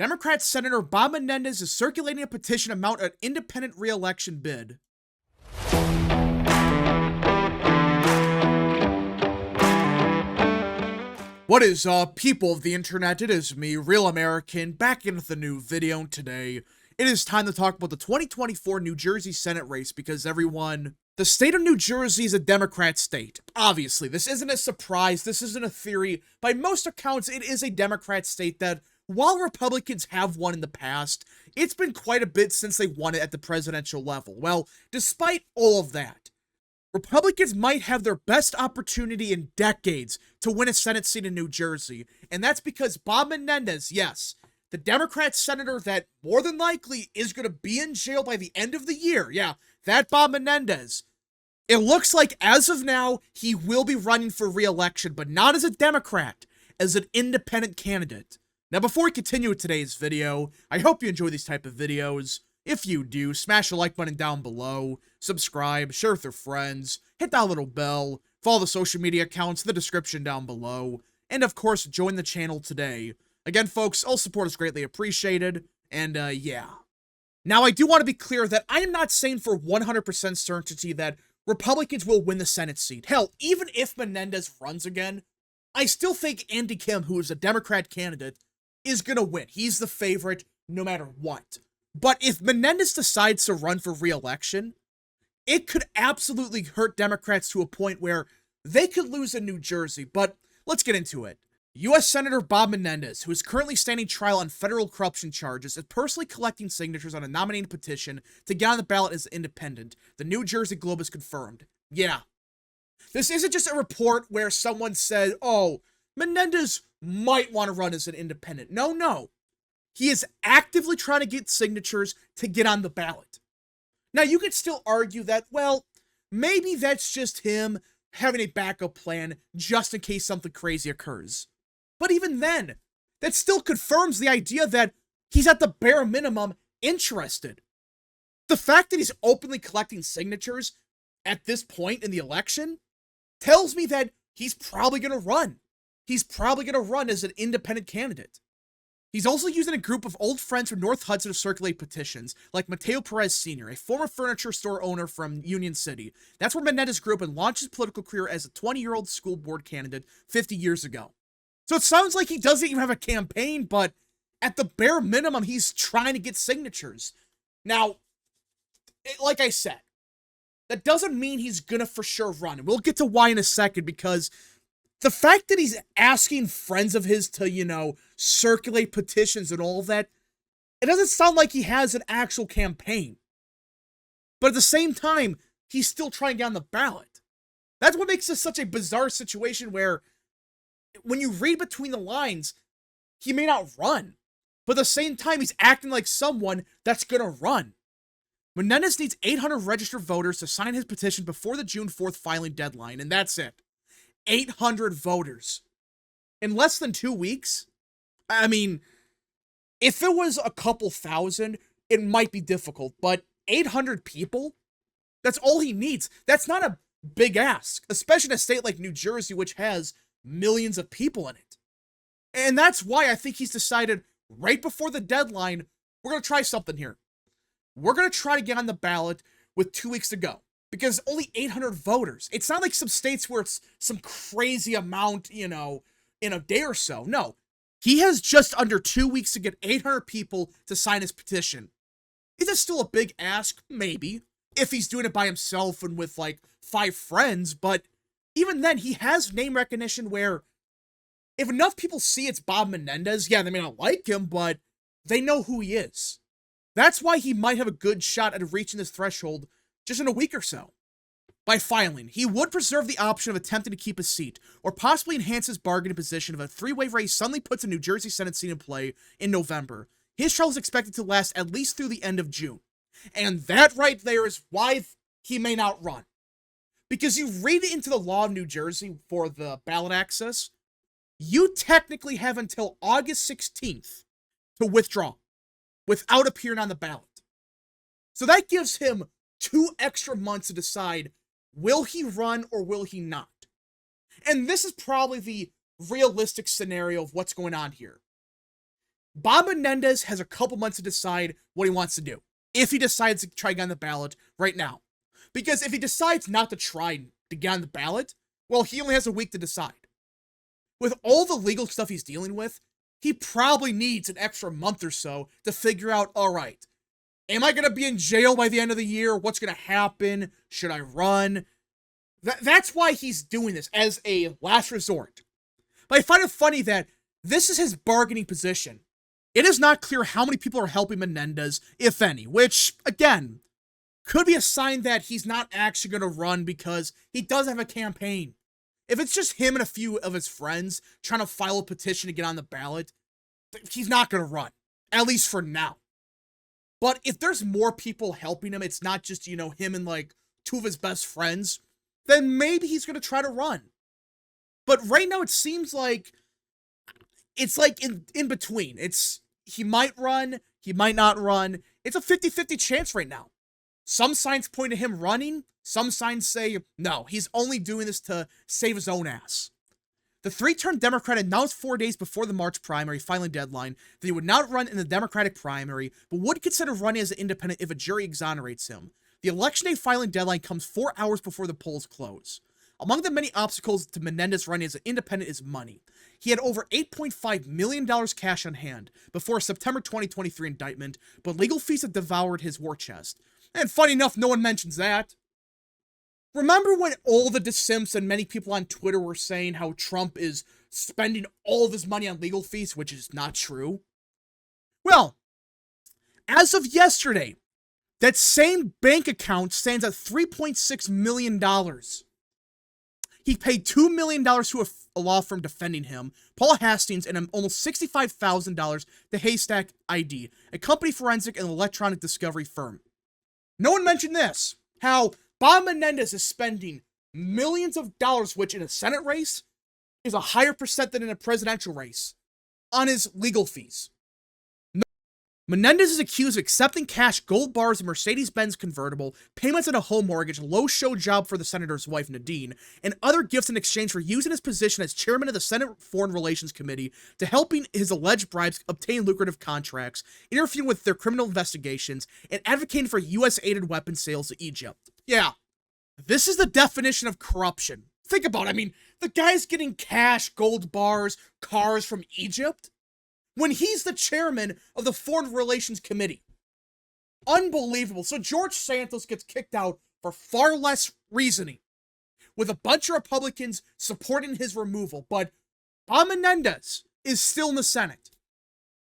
Democrat Senator Bob Menendez is circulating a petition to mount an independent re-election bid. What is up, people of the internet? It is me, Real American, back in with a new video today. It is time to talk about the 2024 New Jersey Senate race because everyone, the state of New Jersey is a Democrat state. Obviously, this isn't a surprise, this isn't a theory. By most accounts, it is a Democrat state that, while Republicans have won in the past, it's been quite a bit since they won it at the presidential level. Well, despite all of that, Republicans might have their best opportunity in decades to win a Senate seat in New Jersey, and that's because Bob Menendez, yes, the Democrat senator that more than likely is going to be in jail by the end of the year, yeah, that Bob Menendez, it looks like as of now, he will be running for re-election, but not as a Democrat, as an independent candidate. Now, before we continue with today's video, I hope you enjoy these type of videos. If you do, smash the like button down below, subscribe, share with your friends, hit that little bell, follow the social media accounts in the description down below, and of course, join the channel today. Again, folks, all support is greatly appreciated, and yeah. Now, I do want to be clear that I am not saying for 100% certainty that Republicans will win the Senate seat. Hell, even if Menendez runs again, I still think Andy Kim, who is a Democrat candidate, is gonna win. He's the favorite no matter what. But if Menendez decides to run for re-election, it could absolutely hurt Democrats to a point where they could lose in New Jersey. But let's get into it. U.S. Senator Bob Menendez, who is currently standing trial on federal corruption charges, is personally collecting signatures on a nominating petition to get on the ballot as independent. The New Jersey Globe has confirmed. Yeah. This isn't just a report where someone said, oh, Menendez might want to run as an independent. No. He is actively trying to get signatures to get on the ballot. Now, you could still argue that, well, maybe that's just him having a backup plan just in case something crazy occurs. But even then, that still confirms the idea that he's at the bare minimum interested. The fact that he's openly collecting signatures at this point in the election tells me that he's probably going to run. He's probably going to run as an independent candidate. He's also using a group of old friends from North Hudson to circulate petitions, like Mateo Perez Sr., a former furniture store owner from Union City. That's where Menendez grew up and launched his political career as a 20-year-old school board candidate 50 years ago. So it sounds like he doesn't even have a campaign, but at the bare minimum, he's trying to get signatures. Now, like I said, that doesn't mean he's gonna for sure run. And we'll get to why in a second, because the fact that he's asking friends of his to, circulate petitions and all of that, it doesn't sound like he has an actual campaign. But at the same time, he's still trying to get on the ballot. That's what makes this such a bizarre situation where, when you read between the lines, he may not run. But at the same time, he's acting like someone that's gonna run. Menendez needs 800 registered voters to sign his petition before the June 4th filing deadline, and that's it. 800 voters in less than 2 weeks. I mean, if it was a couple thousand, it might be difficult, but 800 people, that's all he needs. That's not a big ask, especially in a state like New Jersey, which has millions of people in it. And that's why I think he's decided right before the deadline, we're going to try something here. We're going to try to get on the ballot with 2 weeks to go. Because only 800 voters. It's not like some states where it's some crazy amount, in a day or so. No. He has just under 2 weeks to get 800 people to sign his petition. Is it still a big ask? Maybe. If he's doing it by himself and with, 5 friends. But even then, he has name recognition where if enough people see it's Bob Menendez, yeah, they may not like him, but they know who he is. That's why he might have a good shot at reaching this threshold just in a week or so. By filing, he would preserve the option of attempting to keep a seat, or possibly enhance his bargaining position if a three-way race suddenly puts a New Jersey Senate seat in play in November. His trial is expected to last at least through the end of June. And that right there is why he may not run. Because you read into the law of New Jersey for the ballot access, you technically have until August 16th to withdraw without appearing on the ballot. So that gives him 2 extra months to decide, will he run or will he not? And this is probably the realistic scenario of what's going on here. Bob Menendez has a couple months to decide what he wants to do. If he decides to try to get on the ballot right now. Because if he decides not to try to get on the ballot, well, he only has a week to decide. With all the legal stuff he's dealing with, he probably needs an extra month or so to figure out, all right, am I going to be in jail by the end of the year? What's going to happen? Should I run? That's why he's doing this, as a last resort. But I find it funny that this is his bargaining position. It is not clear how many people are helping Menendez, if any, which, again, could be a sign that he's not actually going to run because he does have a campaign. If it's just him and a few of his friends trying to file a petition to get on the ballot, he's not going to run, at least for now. But if there's more people helping him, it's not just, him and like two of his best friends, then maybe he's going to try to run. But right now it seems like it's like in between. He might run, he might not run. It's a 50-50 chance right now. Some signs point to him running. Some signs say, no, he's only doing this to save his own ass. The three-term Democrat announced 4 days before the March primary filing deadline that he would not run in the Democratic primary, but would consider running as an independent if a jury exonerates him. The election day filing deadline comes 4 hours before the polls close. Among the many obstacles to Menendez running as an independent is money. He had over $8.5 million cash on hand before a September 2023 indictment, but legal fees have devoured his war chest. And funny enough, no one mentions that. Remember when all the DeSimps and many people on Twitter were saying how Trump is spending all of his money on legal fees, which is not true? Well, as of yesterday, that same bank account stands at $3.6 million. He paid $2 million to a law firm defending him, Paul Hastings, and almost $65,000 to Haystack ID, a company forensic and electronic discovery firm. No one mentioned this, how Bob Menendez is spending millions of dollars, which in a Senate race is a higher percent than in a presidential race, on his legal fees. Menendez is accused of accepting cash, gold bars, a Mercedes-Benz convertible, payments on a home mortgage, a low-show job for the senator's wife, Nadine, and other gifts in exchange for using his position as chairman of the Senate Foreign Relations Committee to helping his alleged bribes obtain lucrative contracts, interfering with their criminal investigations, and advocating for U.S.-aided weapon sales to Egypt. Yeah, this is the definition of corruption. Think about it. I mean, the guy's getting cash, gold bars, cars from Egypt when he's the chairman of the Foreign Relations Committee. Unbelievable. So George Santos gets kicked out for far less reasoning, with a bunch of Republicans supporting his removal, but Bob Menendez is still in the Senate.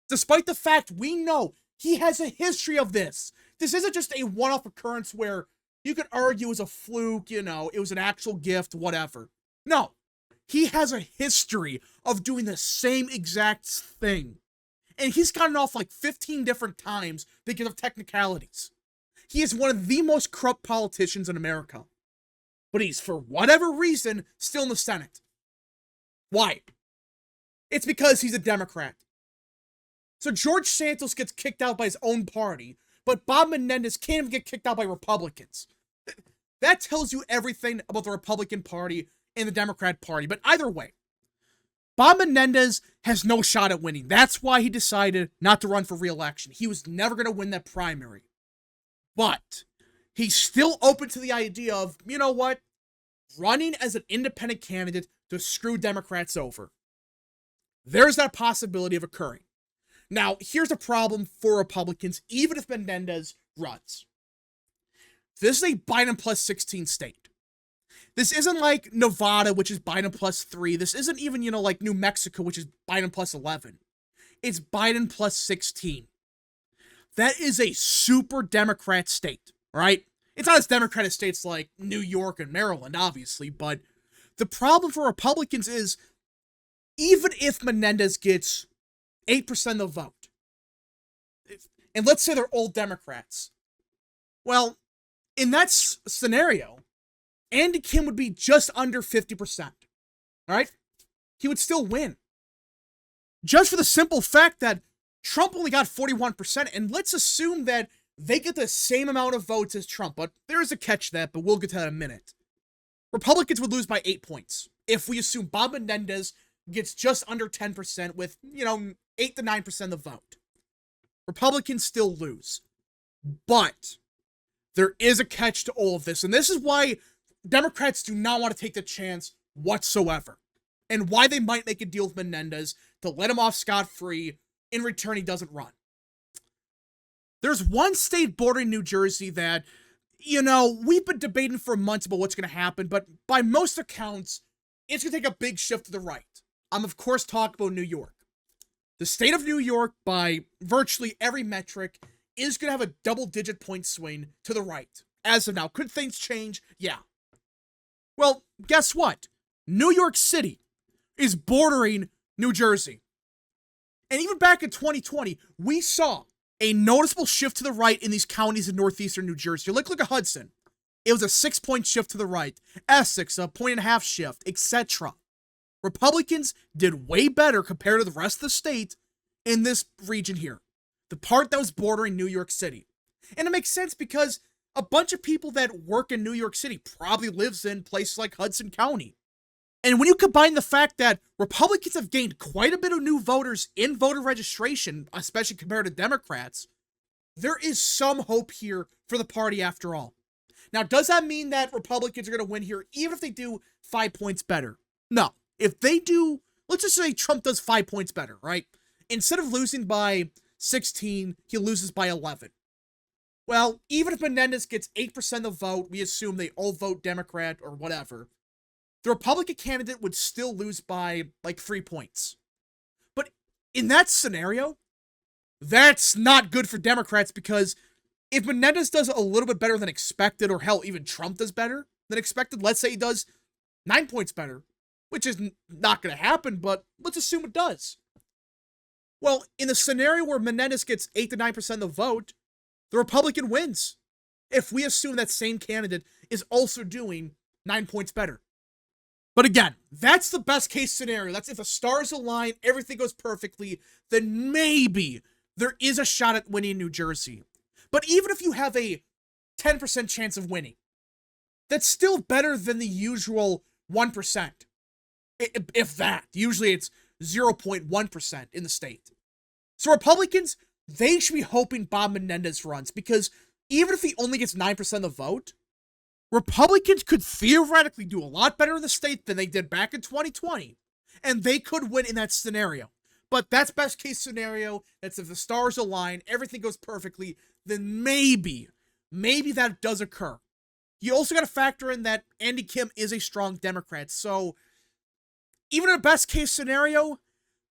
Despite the fact we know he has a history of this. This isn't just a one-off occurrence where you could argue it was a fluke, it was an actual gift, whatever. No. He has a history of doing the same exact thing. And he's gotten off like 15 different times because of technicalities. He is one of the most corrupt politicians in America. But he's, for whatever reason, still in the Senate. Why? It's because he's a Democrat. So George Santos gets kicked out by his own party, but Bob Menendez can't even get kicked out by Republicans. That tells you everything about the Republican Party and the Democrat Party. But either way, Bob Menendez has no shot at winning. That's why he decided not to run for re-election. He was never going to win that primary. But he's still open to the idea of, you know what? Running as an independent candidate to screw Democrats over. There's that possibility of occurring. Now, here's a problem for Republicans, even if Menendez runs. This is a Biden plus 16 state. This isn't like Nevada, which is Biden plus 3. This isn't even, like New Mexico, which is Biden plus 11. It's Biden plus 16. That is a super Democrat state, right? It's not as Democrat as states like New York and Maryland, obviously, but the problem for Republicans is even if Menendez gets 8% of the vote, and let's say they're all Democrats, well, in that scenario, Andy Kim would be just under 50%, all right? He would still win. Just for the simple fact that Trump only got 41%, and let's assume that they get the same amount of votes as Trump, but there's a catch to that, but we'll get to that in a minute. Republicans would lose by 8 points if we assume Bob Menendez gets just under 10% with, 8 to 9% of the vote. Republicans still lose. But there is a catch to all of this, and this is why Democrats do not want to take the chance whatsoever, and why they might make a deal with Menendez to let him off scot-free. In return, he doesn't run. There's one state bordering New Jersey that, we've been debating for months about what's going to happen, but by most accounts, it's going to take a big shift to the right. I'm, of course, talking about New York. The state of New York, by virtually every metric, is going to have a double-digit point swing to the right. As of now, could things change? Yeah. Well, guess what? New York City is bordering New Jersey. And even back in 2020, we saw a noticeable shift to the right in these counties in northeastern New Jersey. Look at Hudson. It was a 6-point shift to the right. Essex, a 1.5 shift, etc. Republicans did way better compared to the rest of the state in this region here. The part that was bordering New York City. And it makes sense because a bunch of people that work in New York City probably lives in places like Hudson County. And when you combine the fact that Republicans have gained quite a bit of new voters in voter registration, especially compared to Democrats, there is some hope here for the party after all. Now, does that mean that Republicans are going to win here, even if they do 5 points better? No. If they do, let's just say Trump does 5 points better, right? Instead of losing by 16, he loses by 11. Well, even if Menendez gets 8% of the vote, we assume they all vote Democrat or whatever, the Republican candidate would still lose by like 3 points. But in that scenario, that's not good for Democrats, because if Menendez does a little bit better than expected, or hell, even Trump does better than expected, let's say he does 9 points better, which is not going to happen, but let's assume it does. Well, in the scenario where Menendez gets 8 to 9% of the vote, the Republican wins. If we assume that same candidate is also doing 9 points better. But again, that's the best case scenario. That's if the stars align, everything goes perfectly, then maybe there is a shot at winning New Jersey. But even if you have a 10% chance of winning, that's still better than the usual 1%. If that. Usually it's 0.1% in the state. So Republicans, they should be hoping Bob Menendez runs, because even if he only gets 9% of the vote, Republicans could theoretically do a lot better in the state than they did back in 2020, and they could win in that scenario. But that's best case scenario. That's if the stars align, everything goes perfectly, then maybe that does occur. You also got to factor in that Andy Kim is a strong Democrat, so even in a best case scenario,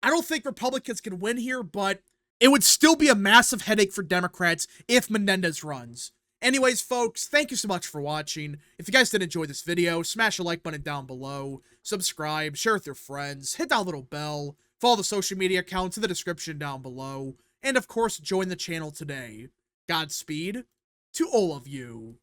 I don't think Republicans can win here, but it would still be a massive headache for Democrats if Menendez runs. Anyways, folks, thank you so much for watching. If you guys did enjoy this video, smash the like button down below, subscribe, share with your friends, hit that little bell, follow the social media accounts in the description down below, and of course, join the channel today. Godspeed to all of you.